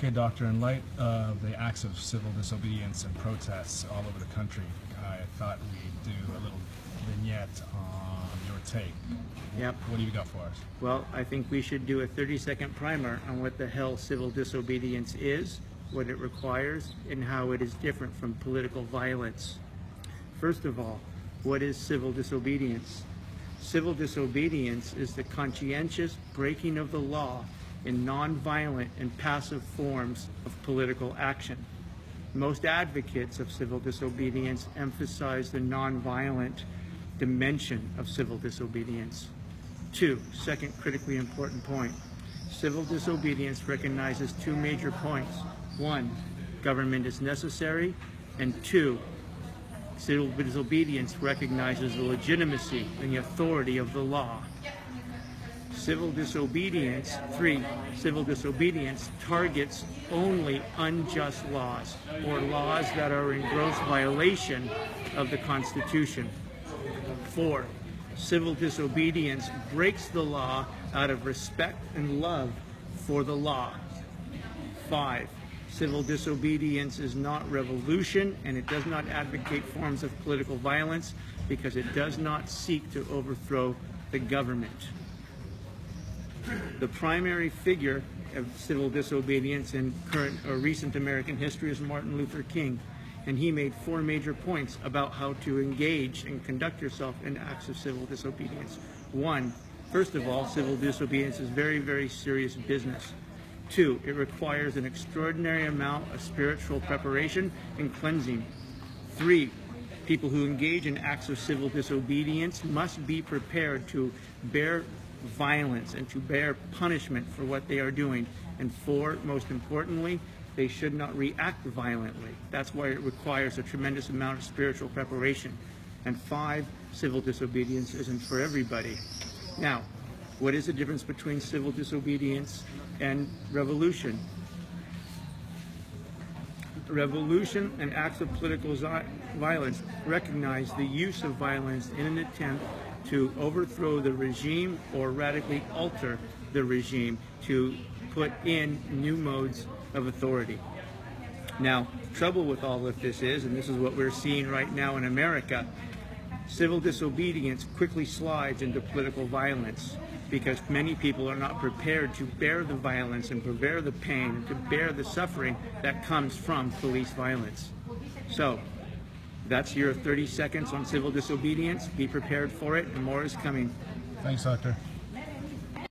Okay, Doctor, in light of the acts of civil disobedience and protests all over the country, I thought we'd do a little vignette on your take. Yep. What do you got for us? Well, I think we should do a 30-second primer on what the hell civil disobedience is, what it requires, and how it is different from political violence. First of all, what is civil disobedience? Civil disobedience is the conscientious breaking of the law in non-violent and passive forms of political action. Most advocates of civil disobedience emphasize the non-violent dimension of civil disobedience. Second critically important point, civil disobedience recognizes two major points. One, government is necessary, and two, civil disobedience recognizes the legitimacy and the authority of the law. Civil disobedience targets only unjust laws or laws that are in gross violation of the Constitution. 4, civil disobedience breaks the law out of respect and love for the law. 5, civil disobedience is not revolution, and it does not advocate forms of political violence because it does not seek to overthrow the government. The primary figure of civil disobedience in current or recent American history is Martin Luther King, and he made 4 major points about how to engage and conduct yourself in acts of civil disobedience. 1, first of all, civil disobedience is very, very serious business. 2, it requires an extraordinary amount of spiritual preparation and cleansing. 3, people who engage in acts of civil disobedience must be prepared to bear violence and to bear punishment for what they are doing. And 4, most importantly, they should not react violently. That's why it requires a tremendous amount of spiritual preparation. And 5, civil disobedience isn't for everybody. Now, what is the difference between civil disobedience and revolution? Revolution and acts of political violence recognize the use of violence in an attempt to overthrow the regime or radically alter the regime to put in new modes of authority. Now, trouble with all of this is, and this is what we're seeing right now in America, civil disobedience quickly slides into political violence because many people are not prepared to bear the violence and to bear the pain and to bear the suffering that comes from police violence. So, that's your 30 seconds on civil disobedience. Be prepared for it, and more is coming. Thanks, Doctor.